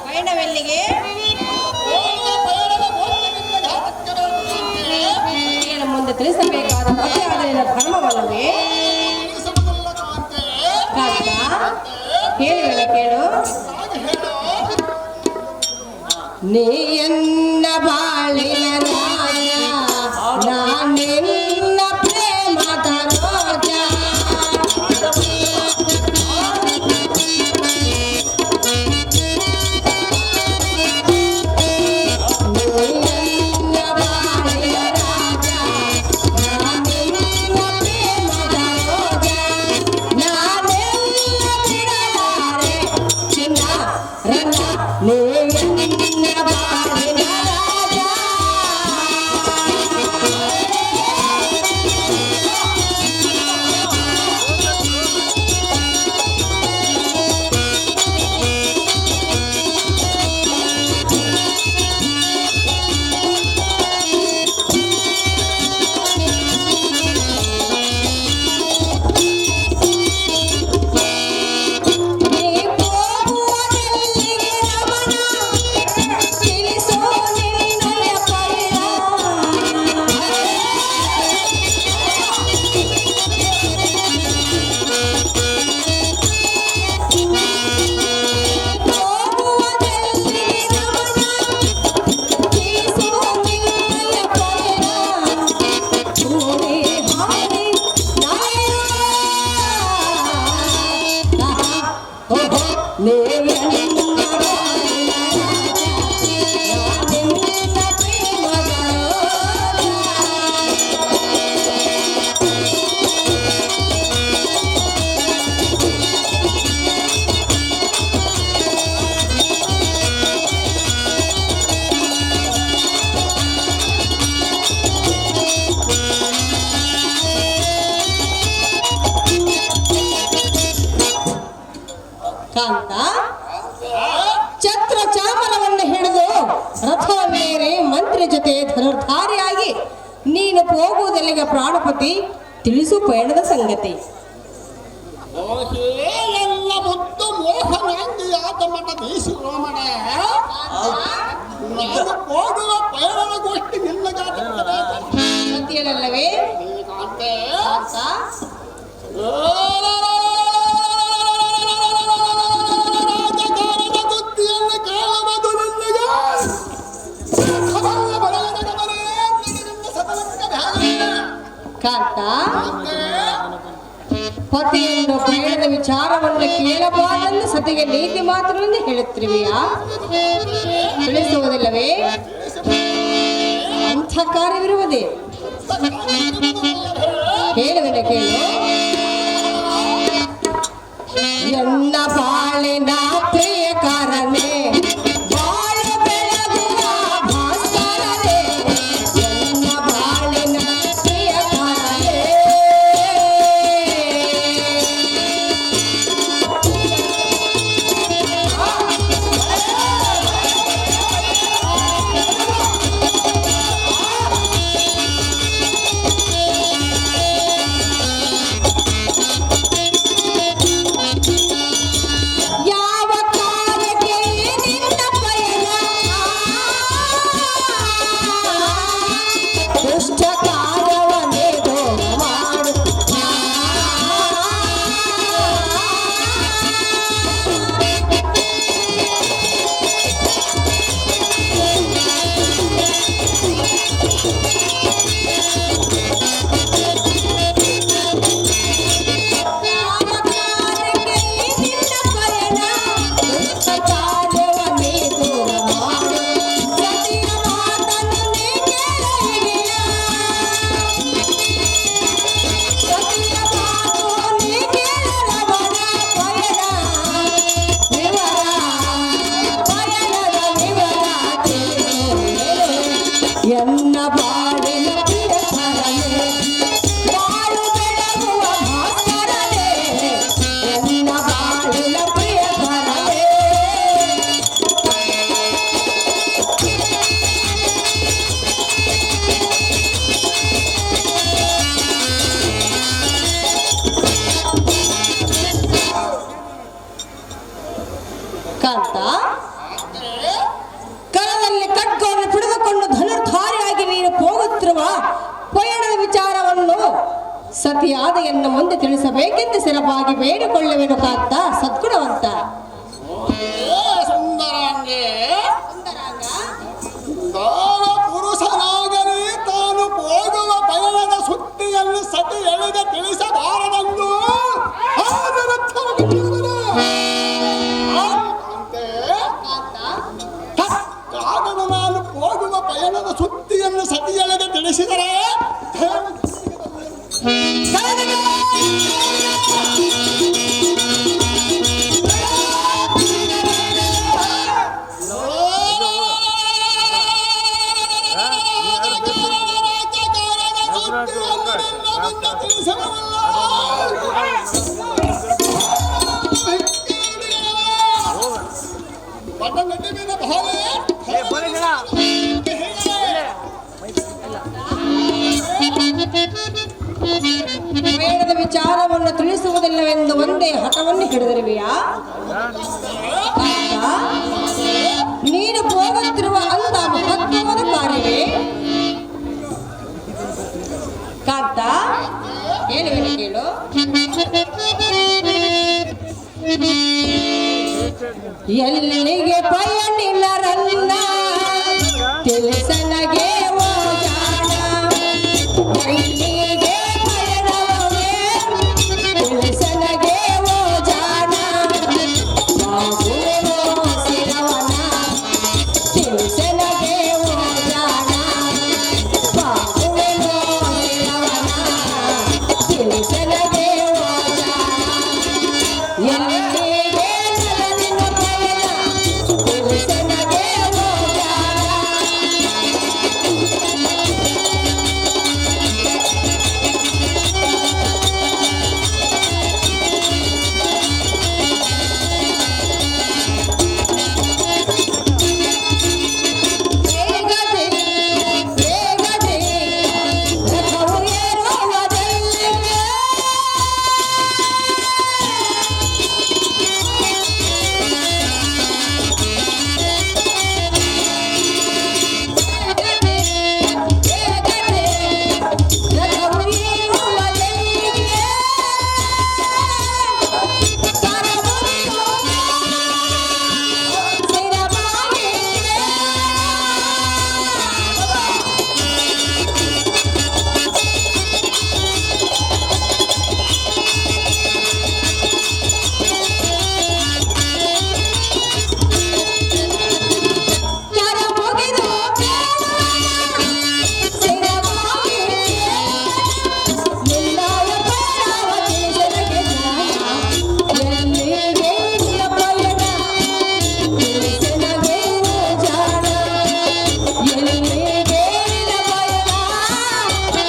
ಪಯಣವೆಲ್ಲಿಗೆ? ಮುಂದೆ ತಿಳಿಸಬೇಕಾದ ಮಧ್ಯಾಹ್ನ ಧರ್ಮವಲ್ಲವೇ? ಹೇಳುವೆನ ಕೇಳು. ನೀಯನ್ನ ಬಾಳಿನ ರಾಜ, ನಾನಿನ್ನ ಪ್ರೇಮದ ರೋಜ. ನೀಯನ್ನ ಬಾಳಿನ ರಾಜ, ನಾನಿನ್ನ ಪ್ರೇಮದ ರೋಜ. ನಾನೆಲ್ಲ ಬಿಡಲಾರೆ ಚಿನ್ನ ರನ್ನ, ನೀಯನ್ನ ಬಾಳಿನ ರಾಜ. ಕಾಂತ, ಛತ್ರ ಚಾಮರವನ್ನು ಹಿಡಿದು ರಥವೇರಿ ಮಂತ್ರಿ ಜೊತೆ ಧನುರ್ಧಾರಿಯಾಗಿ ನೀನು ಹೋಗುವುದೆಲ್ಲಿಗೆ ಪ್ರಾಣಪತಿ? ತಿಳಿಸು ಪಯಣದ ಸಂಗತಿ. ಎಲ್ಲ ಮುದ್ದು ಮೋಹನಾಂಗಿಯಾದ ಮಠ ದೇಶಿರೋಮಣ, ನಾನು ಹೋಗುವ ಪಯಣದ ಗೋಷ್ಠಿ ನಿಲ್ಲಗಾಟಲ್ಲವೇ? ಕಾಂತ, ಪತಿಯನ್ನು ಪಯಣದ ವಿಚಾರವನ್ನು ಕೇಳಬಾರದೆಂದು ಸತಿಗೆ ನೀತಿ ಮಾತ್ರವೆಂದು ಹೇಳುತ್ತಿರುವೆಯಾ? ತಿಳಿಸುವುದಿಲ್ಲವೇ? ಅಂಥ ಕಾರ್ಯವಿರುವುದೇ? ಹೇಳುವೆನ ಕೇಳು. ಎನ್ನ ಬಾಳಿನ ಪ್ರಿಯಕಾರನೇ, ಸತಿಯಾದ ಎನ್ನ ಮುಂದೆ ತಿಳಿಸಬೇಕೆಂದು ಸ್ಥಿರವಾಗಿ ಬೇಡಿಕೊಳ್ಳುವೆನು ಕಾಂತ ಸದ್ಗುಣವಂತ. ಸುಂದರಾಂಗೆ ತಾನು ಪುರುಷನಾಗಲಿ ತಾನು ಹೋಗುವ ಪಯಣದ ಸುದ್ದಿಯನ್ನು ಸತಿ ಎಳೆದ ತಿಳಿಸಬಾರದೆಂದು ಕಾಗನು ನಾನು ಹೋಗುವ ಪಯಣದ ಸುದ್ದಿಯನ್ನು ಸತಿ ಎಳೆದ ತಿಳಿಸಿದರೆ ಪಯಣದ ವಿಚಾರವನ್ನು ತಿಳಿಸುವುದಿಲ್ಲವೆಂದು ಒಂದೇ ಹಠವನ್ನು ಹಿಡಿದಿರುವೆಯಾ? ನೀನು ಹೋಗುತ್ತಿರುವ ಅಂತ ಮಹತ್ವವಾದ ಕಾರ್ಯವೇ ಕಾಂತ? ಹೇಳುವೆನು ಕೇಳು. ಎಲ್ಲಿಗೆ ಪಯಣಿಲ್ಲರನ್ನ ತಿಳಿಸನಗೆ ಓ ಜಾಣ, ಎಲ್ಲಿಗೆ ಪಯಣವೇ ತಿಳಿಸನಗೆ ಓ ಜಾಣ, ಬಾಗುವೆನೋ ಸಿರವನ ತಿಳಿಸನಗೆ ಓ ಜಾಣ, ಬಾಗುವೆನೋ ಸಿರವನ ತಿಳಿಸನಗೆ ಓ ಜಾಣ, ಎಲ್ಲಿಗೆ ನರನಿನ ಪಯಣ ತಿಳಿಸನಗೆ ಓ ಜಾಣ. ವೇಗದೆ ವೇಗದೆ ರಥವು ಏರುವುದೆಲ್ಲಿಗೆ, ವೇಗದೆ ವೇಗದೆ ರಥವು ಏರುವುದೆಲ್ಲಿಗೆ, ಕರಮುರಿಯುವ ಸಿರಬಾಗಿಲಿಗೆ. ಕರ ಮುಗಿದು ಸಿರಬಾಗಿಲಿಗೆ, ನಿನ್ನಾಯ ಪಯಣವ ತಿಳಿಸನಗೆ ಜಾಣ, ಎಲ್ಲಿಗೆ ನಿನ್ನ ಪಯಣ ತಿಳಿಸನಗೆ ಓ ಜಾಣ, ಎಲ್ಲಿಗೆ ನಿನ್ನ ಪಯಣ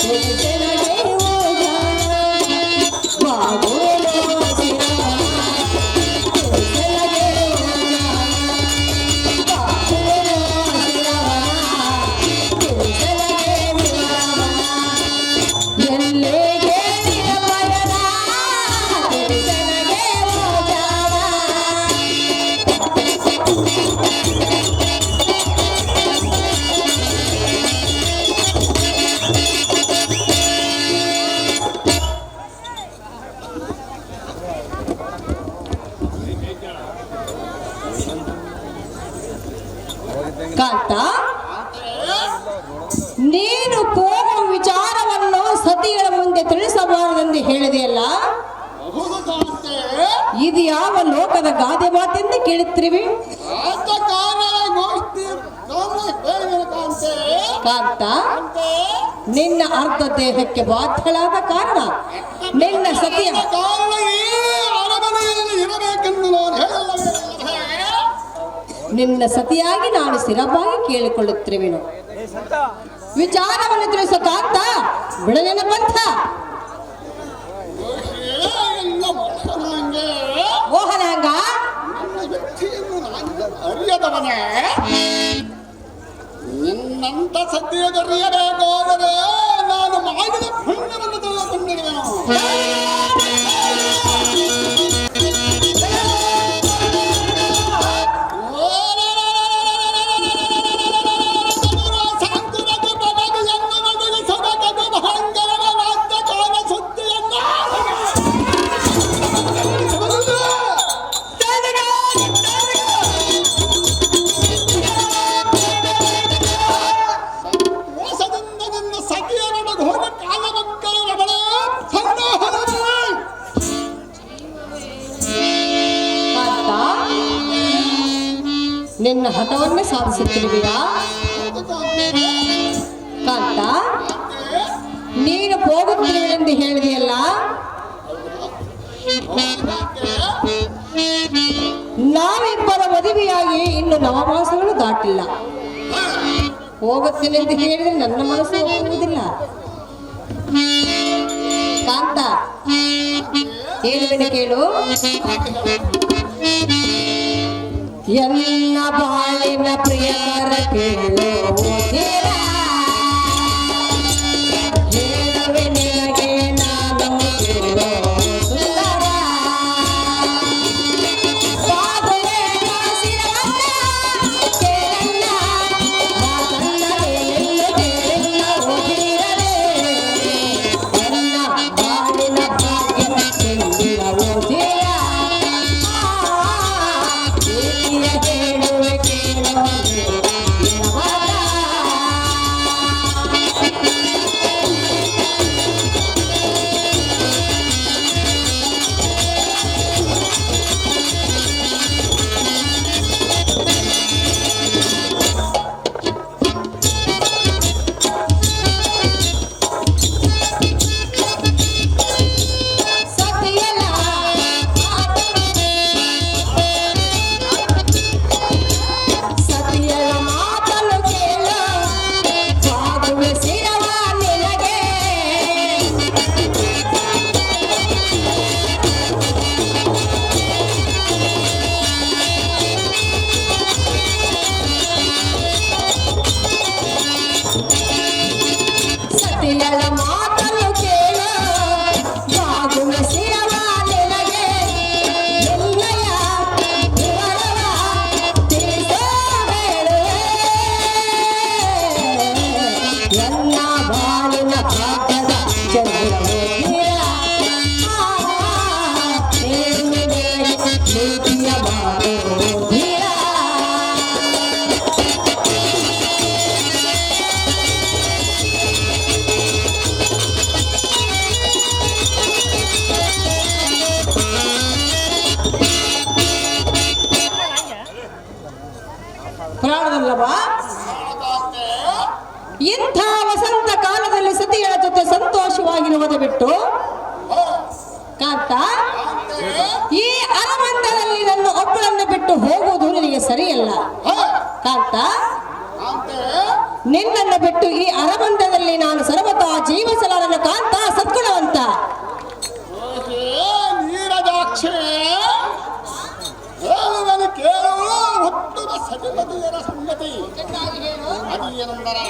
ತಿಳಿಸನಗೆ ಓ ಜಾಣ, ಬಾಗುವೆನೋ ಸಿರವನ ತಿಳಿಸನಗೆ ಓ ಜಾಣ, ಬಾಗುವೆನೋ ಸಿರವನ ತಿಳಿಸನಗೆ ವಿವರವನ, ಎಲ್ಲಿಗೆ ನಿನ್ನ ಪಯಣ ತಿಳಿಸನಗೆ ಓ ಜಾಣ. ಕಾಂತ, ನೀನು ಹೋಗುವ ವಿಚಾರವನ್ನು ಸತಿಗಳ ಮುಂದೆ ತಿಳಿಸಬಾರದೆಂದು ಹೇಳಿದೆಯಲ್ಲ, ಹೌದು ಕಾಂತೆ ಇದು ಯಾವ ಲೋಕದ ಗಾದೆ ಮಾತೆಂದು ಕೇಳುತ್ತಿರುವೆ ಆತ ಕಾರಣದ ಗೋಷ್ಠಿ ನಾನು ಹೇಳಿದೆನು ಕಾಂತೆ ಕಾಂತ? ಕಾಂತೆ ನಿನ್ನ ಅರ್ಧ ದೇಹಕ್ಕೆ ಬಾಧ್ಯಳಾದ ಕಾರಣ ನಿನ್ನ ಸತಿಯ ಕಾರಣ ಈ ಅರಮನೆಯಲ್ಲಿ ಇರಬೇಕೆಂದು ನಾನು ಹೇಳಲ್ಲವೇ? ನಿನ್ನ ಸತಿಯಾಗಿ ನಾನು ಸ್ಥಿರವಾಗಿ ಕೇಳಿಕೊಳ್ಳುತ್ತಿರುವೆನು. ವಿಚಾರವನ್ನು ತಿಳಿಸೋ ಕಾಂತ, ಬಿಡಲಿನ ಪಂಥ. ಎಲ್ಲ ಮೋಹನಾಂಗೆ ಮೋಹನಾಂಗ, ನನ್ನ ವ್ಯಕ್ತಿಯನ್ನು ನಾನು ಅರಿಯದವನೇ. ನಿನ್ನಂತ ಸತ್ಯದರಿಯಬೇಕಾದರೆ ನಾನು ಮಾಡಿದ ಪುಣ್ಯವನ್ನು ತಿಳಿದುಕೊಂಡಿರುವೆನು. ಸಾಂತ್ವನದ ಬಗೆಯನ್ನು ನಡುಗಿಸಬೇಕದು ಭಯಂಕರವಾದ ನಿನ್ನ ಹಠವನ್ನೇ ಸಾಧಿಸುತ್ತಿರುವೆಯಾ ಕಾಂತ? ನೀನು ಹೋಗುತ್ತಿರುವೆನೆಂದು ಹೇಳಿದೆಯಲ್ಲ, ನಾವಿಬ್ಬರ ಮದುವೆಯಾಗಿ ಇನ್ನು 9 ಮಾಸಗಳು ದಾಟಿಲ್ಲ. ಹೋಗುತ್ತೇನೆಂದು ಹೇಳಿದ್ರೆ ನನ್ನ ಮನಸ್ಸು ಒಪ್ಪುವುದಿಲ್ಲ ಕಾಂತ. ಹೇಳುವೆನು ಕೇಳು. ಎನ್ನ ಬಾಳಿನ ಪ್ರಿಯಕರ ಕೇಳು ಓದಿರ, ಹೇಳುವೆ ನಿನಗೆ ನಾನು ಕೇಳು ಸುಂದರ. ಬಾಗುವೆ ಕಾಸಿರವನ್ನ ಕೇಳಲ್ಲ, ಮಾತನ್ನ ಕೇಳಲ್ಲ ಕೇಳಲ್ಲ ಓದಿರದೆ. ಎನ್ನ ಬಾಳಿನ ಭಾಗ್ಯನ ಚೆಂದಿರ ಓದಿರ, ಹೇಳುವೆ ಕೇಳು ಪ್ರಾಣದಲ್ಲವಾ? ಇಂಥ ವಸಂತ ಕಾಲದಲ್ಲಿ ಸತಿಯರ ಜೊತೆ ಸಂತೋಷವಾಗಿರುವುದು ಬಿಟ್ಟು ಕಾಂತ, ಈ ಅರಮಂಡಲದಲ್ಲಿ ನನ್ನ ಒಬ್ಬಳನ್ನು ಬಿಟ್ಟು ಹೋಗುವುದು ನಿನಗೆ ಸರಿಯಲ್ಲ ಕಾಂತ. ನಿನ್ನನ್ನು ಬಿಟ್ಟು ಈ ಅರಮಂಡಲದಲ್ಲಿ ನಾನು ಸರ್ವತಾ ಜೀವಿಸಲಾರನು ಕಾಂತ, ಸದ್ಗುಣವಂತ. ಕೇಳುವ ಉತ್ತಮ ಸತಿಪತಿಯರ ಸಂಗತಿ ಅದೇನೆಂದರೆ,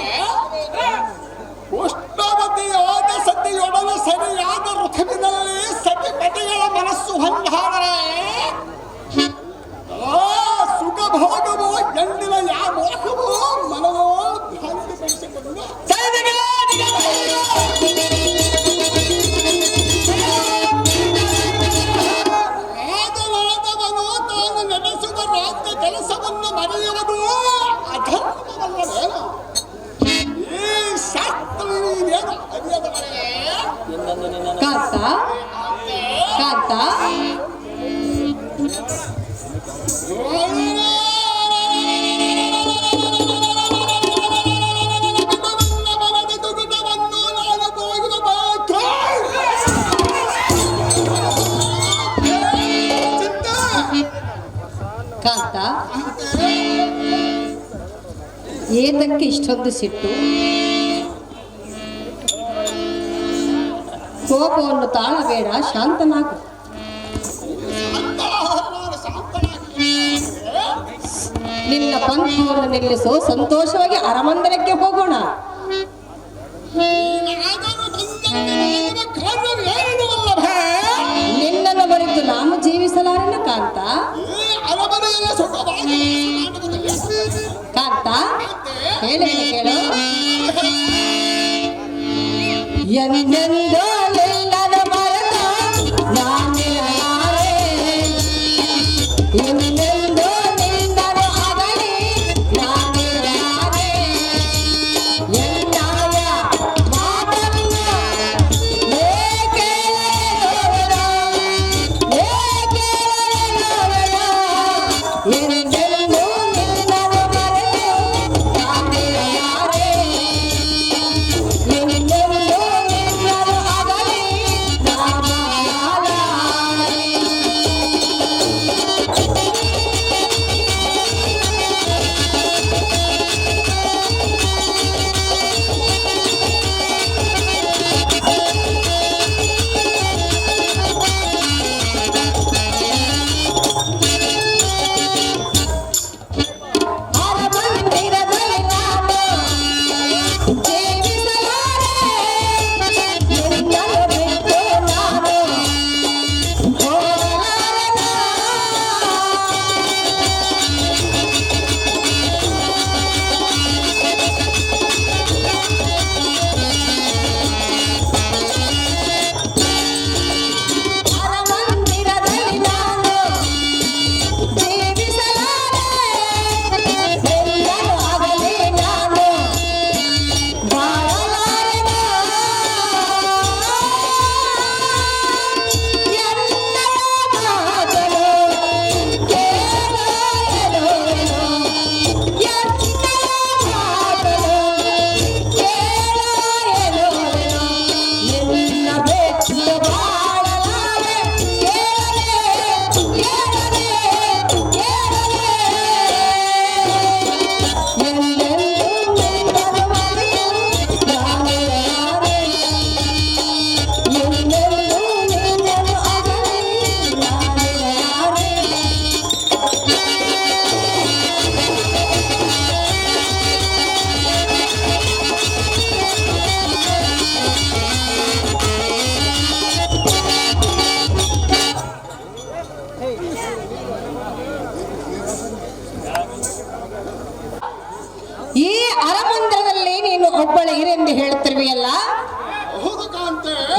ಉಷ್ಣವತಿಯಾದ ಸತಿಯೊಡನೆ ಸರಿಯಾದ ಋತುವಿನಲ್ಲಿ ಸತಿಪತಿಗಳ ಮನಸ್ಸು ಹೊಂದಾದರೆ ಸುಖ ಭೋಗವೋ ಗಂಡಿನ ಯಾವ ಮೋಹವೋ ಮನವೋ ಭ್ರಾಂತಿ ಬೆಳೆಸಿಕೊಂಡು ನಡೆಸುವ ರಾಜ್ಯ ಕೆಲಸವನ್ನು ಮರೆಯುವುದು ಅಧರ್ಮವಲ್ಲವೇನು? ಈ ಶಾಸ್ತ್ರ ನೀನೇನು ಅರಿಯದವರೇ? ಕಾಂತ ಕಾಂತ, ಕಾಂತ, ಏತಕ್ಕೆ ಇಷ್ಟೊಂದು ಸಿಟ್ಟು? ಕೋಪವನ್ನು ತಾಳಬೇಡ, ಶಾಂತನಾಗು. ನಿನ್ನ ಪಂಥವನ್ನು ನಿಲ್ಲಿಸು, ಸಂತೋಷವಾಗಿ ಅರಮಂದಿರಕ್ಕೆ ಹೋಗೋಣ. ನಿನ್ನನ್ನು ಮರೆತು ನಾನು ಜೀವಿಸಲಾರೆನ ಕಾಂತ. ಕಾಂತ, ಹೇಳುವೆನು ಕೇಳು. ಎಂದೆಂದೋ ನಿನ್ನನ್ನು ಮರೆತು ನಾನಿರಲಾರೆ, ಎಂದೆಂದೋ ನಿನ್ನನ್ನು ಅಗಲಿ ನಾನಿರಲಾರೆ. ಎನ್ನಾಯ ಮಾತನ್ನು ಏಕೆ ನೋವೆನು, ಏಕೆ ನೋವೆನು, ಎಂದೆಂದೋ ನಿನ್ನ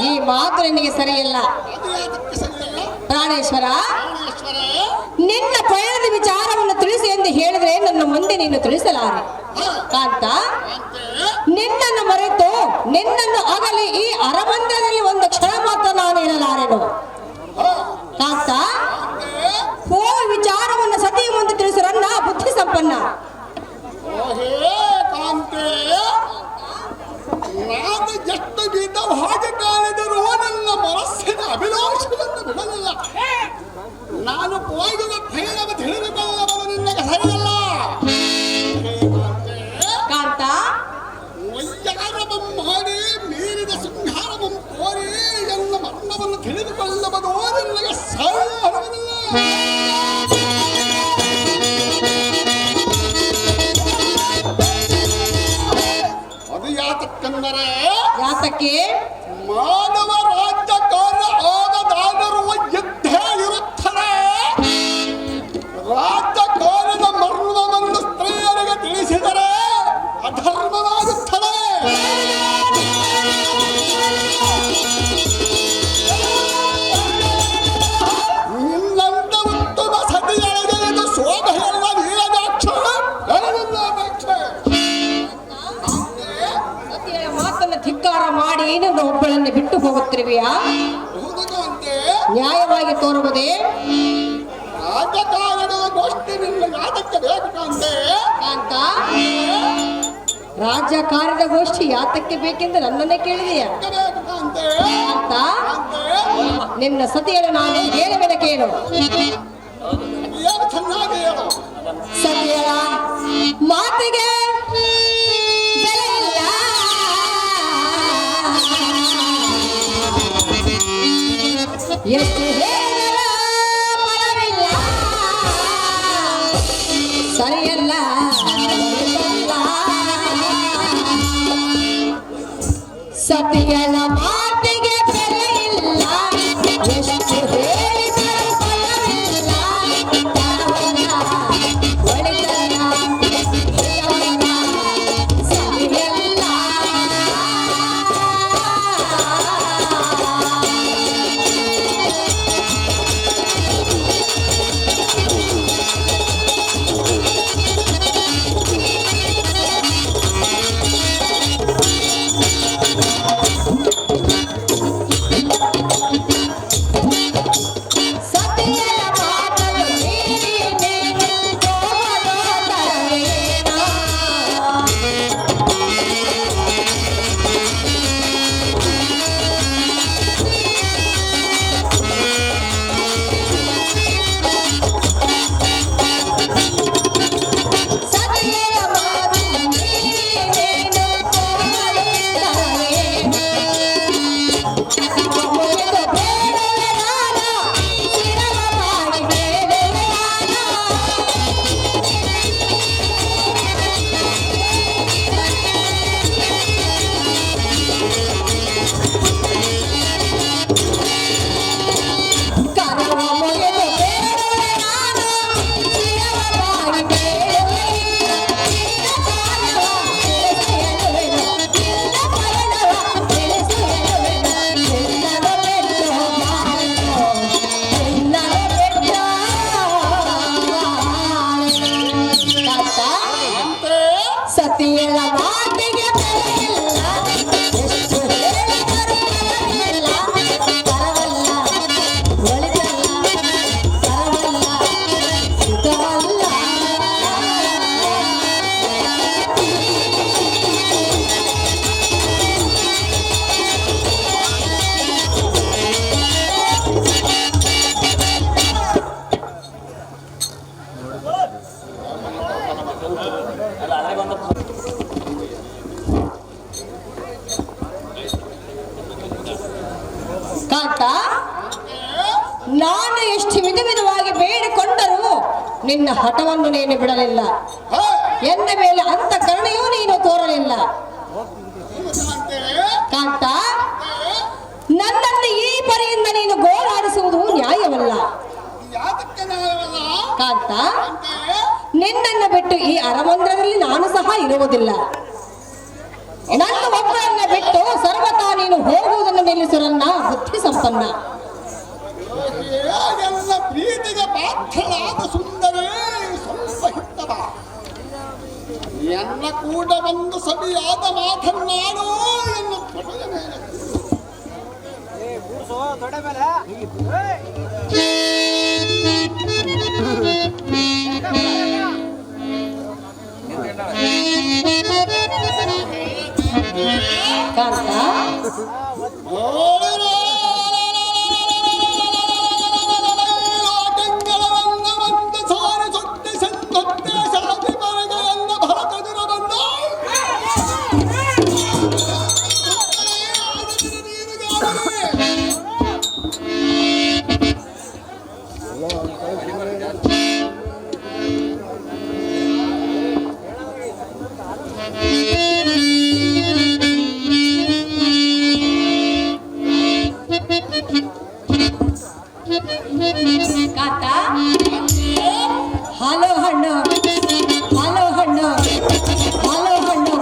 ಈ ಮಾತು ನಿನಗೆ ಸರಿಯಿಲ್ಲ ಅದು ಯಾತಕ್ಕೆ ಸರಿಯಲ್ಲ? ಪ್ರಾಣೇಶ್ವರ. ಪ್ರಾಣೇಶ್ವರ, ನಿನ್ನ ಪಯಣದ ವಿಚಾರವನ್ನು ತಿಳಿಸಿ ಎಂದು ಹೇಳಿದ್ರೆ ನನ್ನ ಮುಂದೆ ನೀನು ತಿಳಿಸಲಾರೆ ಕಾಂತ. ಅಂತೆ ನಿನ್ನನ್ನು ಮರೆತು ನಿನ್ನನ್ನು ಆಗಲಿ ಈ ಅರಮಂದಿರದಲ್ಲಿ ಒಂದು ಕ್ಷಣ ಮಾತ್ರ ನಾನು ಇರಲಾರೆನು ಕಾಂತ. ಹೋಗಿ ವಿಚಾರವನ್ನು ಸತಿಯ ಮುಂದೆ ತಿಳಿಸು ನನ್ನ ಬುದ್ಧಿ ಸಂಪನ್ನ. ಓಹೇ ಕಾಂತೆ, ನಾನು ಎಷ್ಟು ಬಿದ್ದ ಹಾಗೆ ಕಾಣಿದರೂ ನನ್ನ ಮನಸ್ಸಿನ ಅಭಿಲಾಷೆಯನ್ನು ಬಿಡಲಿಲ್ಲ. ನಾನು ಹೋಗುವ ಭೈರವ ತಿಳಿದುಕೊಳ್ಳಬಹುದು ನಿನ್ನಗೆ ಸರಿಯಲ್ಲ. ಕಾಂತ, ವೈಯಾರವಂ ಮಾಡಿ ಮೀರಿದ ಸಿಂಹಾರವಂ ಕೋರಿ ಎನ್ನ ಮರಣವನ್ನು ತಿಳಿದುಕೊಳ್ಳಬಹುದು ನಿನ್ನಗೆ ಸರಿಯಲ್ಲ. ಅದು ಯಾತಕ್ಕೆಂದರೆ ಯಾತಕ್ಕೆ ಮಾನವ ರಾಜ್ಯಕಾರ ಆಗದಾದರೂ ಯುದ್ಧ ಇರುತ್ತದೆ. ರಾಜ್ಯಕಾರದ ಮರ್ಮವನ್ನು ಸ್ತ್ರೀಯರಿಗೆ ತಿಳಿಸಿದರೆ ಅಧರ್ಮವಾಗುತ್ತದೆ. ನಿನ್ನಂತ ಉತ್ತಮ ಸತಿಯರಿಗೆ ಇದು ಶೋಭೆಯಲ್ಲ ವೀರದಾಕ್ಷ ಅಪೇಕ್ಷೆ. ಸತಿಯ ಮಾತನ್ನು ಧಿಕ್ಕಾರ ಮಾಡಿ ನೀನು ಒಬ್ಬಳನ್ನು ಬಿಟ್ಟು ಹೋಗುತ್ತಿರುವೆಯಾ? ಹುಡುಗಂತೆ ನ್ಯಾಯವಾಗಿ ತೋರುವುದೇ? ರಾಜಕಾರಣದ ಗೋಷ್ಠಿ ನಿನ್ನ ಯಾತಕ್ಕೆ ಬೇಕು ಕಾಂತೆ? ಕಾಂತ, ರಾಜಕಾರಣದ ಗೋಷ್ಠಿ ಯಾತಕ್ಕೆ ಬೇಕೆಂದು ನನ್ನನ್ನೇ ಕೇಳಿದೆಯಾ? ಬೇಕು ಕಾಂತೆ? ಕಾಂತ, ಕಾಂತೆ, ನಿನ್ನ ಸತಿಯನ್ನು ನಾನು ಹೇಳುವೆನ ಕೇಳು. ಏನು ಚೆನ್ನಾಗಿ ಹೇಳು. ಸತಿಯ ಮಾತಿಗೆ ಬೆಲೆ ಇಲ್ಲ. ಎಷ್ಟು ಹೇಳಿದರೂ ಫಲವಿಲ್ಲ. ಸರಿಯಲ್ಲ ಸತಿಯನ ಮಾತಿಗೆ ಬೆಲೆ ಇಲ್ಲ. ಎಷ್ಟು ಹೇಳಿದರೂ ಫಲವಿಲ್ಲ. ತರವಲ್ಲ, ಒಳಿತಲ್ಲ, ಹಿತವಲ್ಲ, ಸರಿಯಲ್ಲ. ಸತಿಯನ ಮಾತನ್ನು ಮೀರಿ ನೀನು ಹೋಗಲು ತರವೇನೋ? ಸತಿಯನ ಮಾತನ್ನು ಮೀರಿ ನೀನು ಹೋಗಲು ತರವೇನೋ? ಮುಗಿದು ಬೇಡುವೆ ನಾನು, ಶಿರವ ಮಾಡಿ ಬೇಡುವೆ ನಾನು. ಕರವ ಮುಗಿದು ಬೇಡುವೆ ನಾನು, ಶಿರವ ಮಾಡಿ ಬೇಡುವೆ. ನಿನ್ನ ಪಾದವ ತಿಳಿಸಿರುವೆನು, ನಿನ್ನ ಪಯಣವ ತಿಳಿಸಿರುವೆನು. ನಿನ್ನನ್ನು ಬಿಟ್ಟು ಬಾಳೆನು, ನಿನ್ನನ್ನು ಬಿಟ್ಟು ಬಾಳೆನು. ಕಾಂತ, ಕಾಂತೆ, ಸತಿಯಳ ಮಾತಿಗೆ ಬೆಲೆ ಇಲ್ಲ. ಎಷ್ಟು ಹೇಳಿದರೂ ಫಲವಿಲ್ಲ. ತರವಲ್ಲ, ಒಳಿತಲ್ಲ, ತರವಲ್ಲ, ಹಿತವಲ್ಲ. ಕಾಂತ, ನಾನು ಎಷ್ಟು ವಿಧವಾಗಿ ಬೇಡಿಕೊಂಡರೂ ನಿನ್ನ ಹಠವನ್ನು ನೀನು ಬಿಡಲಿಲ್ಲ. ಹೇ, ಎನ್ನ ಮೇಲೆ ಅಂತ ಕರುಣೆಯೂ ನೀನು ತೋರಲಿಲ್ಲ. ಕಾಂತೆ, ಕಾಂತ, ನನ್ನನ್ನು ಈ ಪರಿಯಿಂದ ನೀನು ಗೋಳಾಡಿಸುವುದು ನ್ಯಾಯವಲ್ಲ. ಯಾತಕ್ಕೆ ನ್ಯಾಯವಲ್ಲ? ಕಾಂತ, ಕಾಂತೆ, ನಿನ್ನನ್ನು ಬಿಟ್ಟು ಈ ಅರಮಂದಿರದಲ್ಲಿ ನಾನು ಸಹ ಇರುವುದಿಲ್ಲ. ನನ್ನ ಒಬ್ಬರನ್ನ ಬಿಟ್ಟು ಬಿಟ್ಟು ಸರ್ವತಾ ನೀನು ಹೋಗುವುದನ್ನು ನಿಲ್ಲಿಸುರನ್ನ ಬುದ್ಧಿ ಸಂಪನ್ನ. ಎಲ್ಲ ಪ್ರೀತಿಗೆ ಪಾತ್ರಳಾದ ಸುಂದರೇ ಸ್ವಲ್ಪ ಹಿತ್ತವ ಎನ್ನ ಕೂಡ ಒಂದು ಸವಿಯಾದ ಮಾತನ್ನಾಡು ಎನ್ನ ತೊಡೆಯ ಮೇಲೆ ಕಾಂತ ಕಾಂತ ಹಾಲು ಹಣ್ಣು ಹಾಲು ಹಣ್ಣು ಹಾಲು ಹಣ್ಣು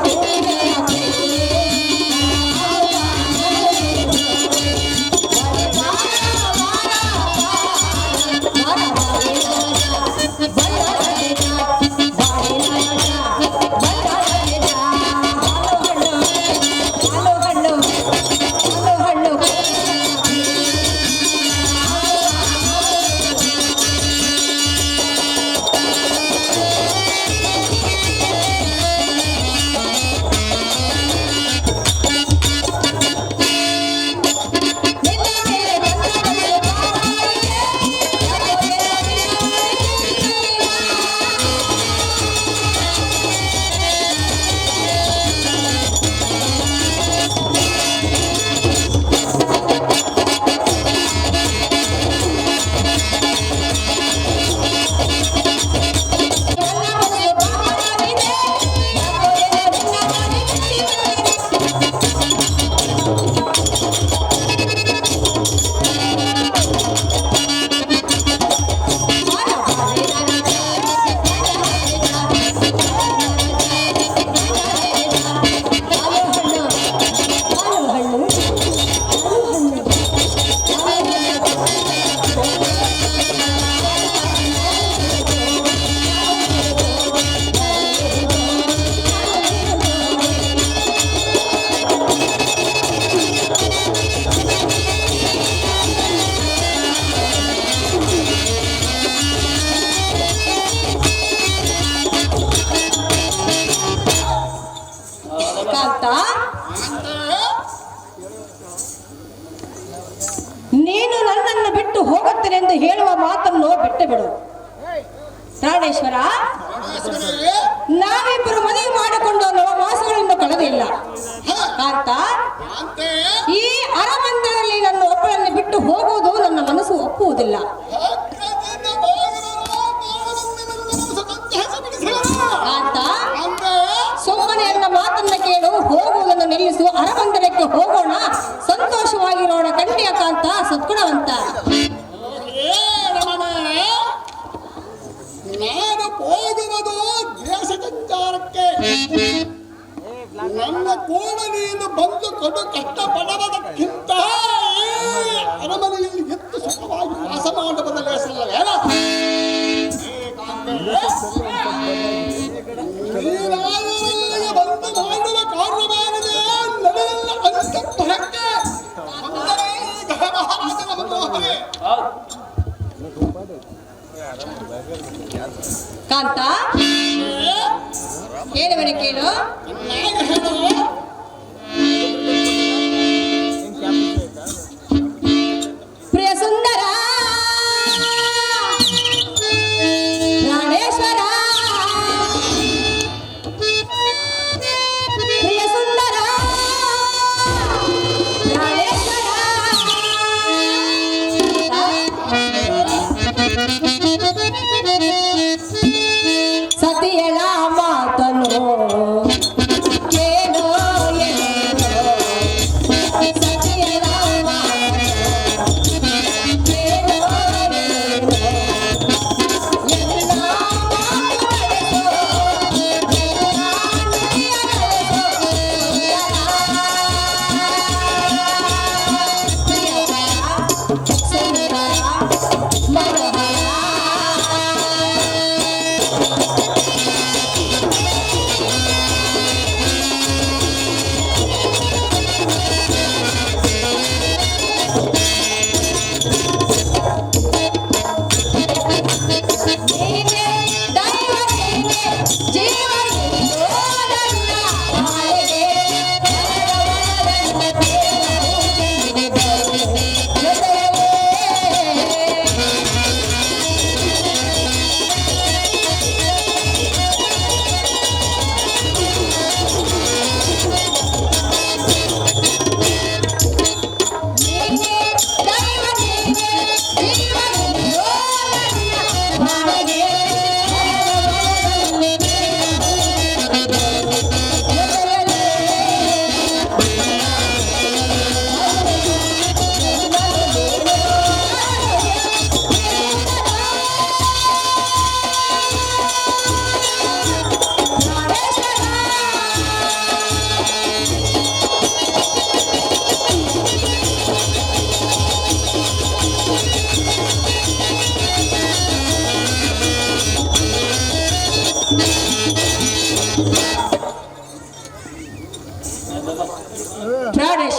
ಕಾಂತ ನೀನು ನನ್ನನ್ನು ಬಿಟ್ಟು ಹೋಗುತ್ತೇನೆಂದು ಹೇಳುವ ಮಾತನ್ನು ಬಿಟ್ಟು ಬಿಡು. ಪ್ರಾಣೇಶ್ವರ, ನಾವಿಬ್ಬರು ಮದುವೆ ಮಾಡಿಕೊಂಡು 9 ಮಾಸಗಳನ್ನು ಕಳೆದಿಲ್ಲ. ಕಾಂತ, ಈ ಅರಮಂದಿರದಲ್ಲಿ ನನ್ನ ಒಬ್ಬಳನ್ನು ಬಿಟ್ಟು ಹೋಗುವುದು ನನ್ನ ಮನಸ್ಸು ಒಪ್ಪುವುದಿಲ್ಲ. ಕಾಂತ, ಸುಮ್ಮನೆ ನನ್ನ ಮಾತನ್ನ ಕೇಳು, ಹೋಗುವುದನ್ನು ನಿಲ್ಲಿಸು, ಅರಮಂದಿರಕ್ಕೆ ಹೋಗೋಣ, ಸಂತೋಷವಾಗಿರೋಣ. ಕಂಡಿಯ ಕಾಂತ ಸದ್ಗುಣವಂತ. ನಾನು ಹೋಗುವುದು ದೇಶ ಸಂಚಾರಕ್ಕೆ. ನನ್ನ ಕೂಡ ನೀನು ಬಂದು ಕೊಡು ಕಷ್ಟಪಡುವುದಕ್ಕಿಂತ ಅರಮನೆಯಲ್ಲಿ ಎತ್ತು ಸುಖವಾಗಿ ವಾಸ ಮಾಡುವುದಲ್ಲೇ ಸಲ್ಲವೇನ? ನೀನಾದರಲ್ಲಿಗೆ ಬಂದು ಮಾಡುವ ಕಾರ್ಯವೇನಿದೆ ನಡೆಯಲ್ಲ ಅಂತಃಪುರಕ್ಕೆ ಅಂದರೆ ಮಹಾರಾಜನ ಮನೋಹರೇ. ಕಾಂತ, ಹೇಳುವನೆ ಕೇಳು. ಪ್ರಿಯ ಸುಂದರ ಪ್ರಾಣೇಶ್ವರ, ಪ್ರಿಯ ಸುಂದರ ಪ್ರಾಣೇಶ್ವರ, ಸತಿಯಳ ಮಾತನು ಕೇಳು.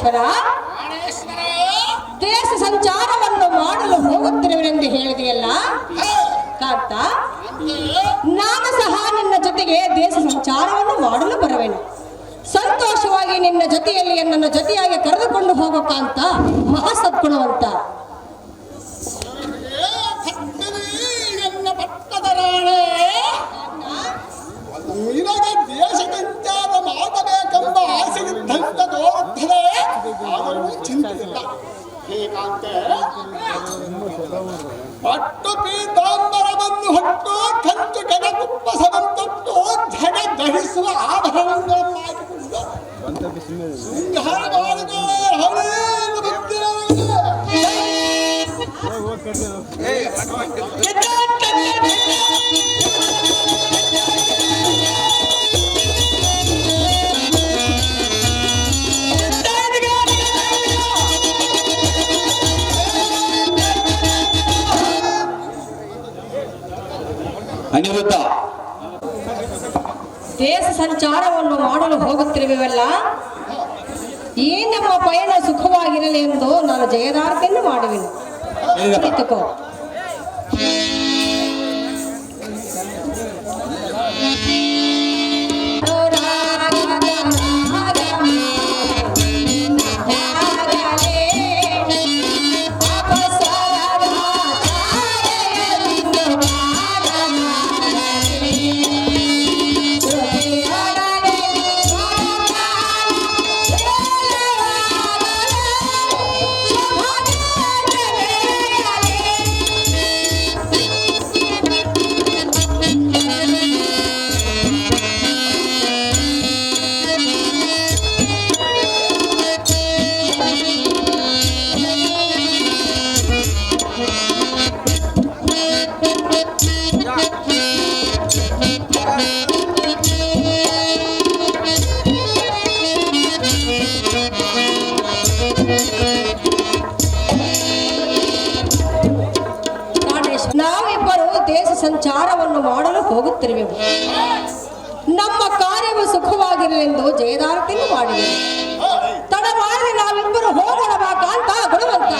ಪ್ರಾಣೇಶ್ವರ, ಪ್ರಾಣೇಶ್ವರ ದೇಶ ಸಂಚಾರವನ್ನು ಮಾಡಲು ಹೋಗುತ್ತಿರುವೆನೆಂದು ಹೇಳಿದೆಯಲ್ಲ ಕಾಂತ, ನಾನು ಸಹ ನಿನ್ನ ಜೊತೆಗೆ ದೇಶ ಸಂಚಾರವನ್ನು ಮಾಡಲು ಬರುವೆನು. ಸಂತೋಷವಾಗಿ ನಿನ್ನ ಜೊತೆಯಲ್ಲಿ ನನ್ನ ಜೊತೆಯಾಗಿ ಕರೆದುಕೊಂಡು ಹೋಗೋ ಕಾಂತ ಮಹಾಸದ್ಗುಣವಂತ. ಎನ್ನ ಪಟ್ಟದ ರಾಣೆ, ನಿನಗೆ ದೇಶ ಸಂಚಾರ ಮಾಡಬೇಕೆಂಬ ಆಸೆ ಇದ್ದಂತ ತೋರುತ್ತದೆ. ಆದರೂ ಚಿಂತಿಲ್ಲ. ಹೀಗಂತೆ ಪಟ್ಟು ಪೀತಾಂಬರವನ್ನು ಹೊಟ್ಟು ಕಂಚು ಕನಕುಪ್ಪಸವಂತಟ್ಟು ಜಗ ದಹಿಸುವ ಆಭರಣಗಳನ್ನು ಹಾಕಿಕೊಂಡು ಶೃಂಗಾರ ಮಾಡಿಕೊಳ್ಳೆ ಹಳೆಯನ್ನು ಬಂದಿರಲಿಲ್ಲ. ಅನಿರುದ್ಧ, ದೇಶ ಸಂಚಾರವನ್ನು ಮಾಡಲು ಹೋಗುತ್ತಿರುವೆವಲ್ಲ, ಈ ನಮ್ಮ ಪಯಣ ಸುಖವಾಗಿರಲಿ ಎಂದು ನಾನು ಜಯದಾರ್ತಿಯನ್ನು ಮಾಡುವೆನು. ಕುಳಿತುಕೋ. ನಾವಿಬ್ಬರು ದೇಶ ಸಂಚಾರವನ್ನು ಮಾಡಲು ಹೋಗುತ್ತಿರುವೆವು. ನಮ್ಮ ಕಾರ್ಯವು ಸುಖವಾಗಿರಲೆಂದು ಜಯದಾರ್ತಿಯನ್ನು ಮಾಡಿದೆ. ತಡವಾರದೆ ನಾವಿಬ್ಬರು ಹೋಗೋಣ ಬಾ ಕಾಂತ ಗುಣವಂತ.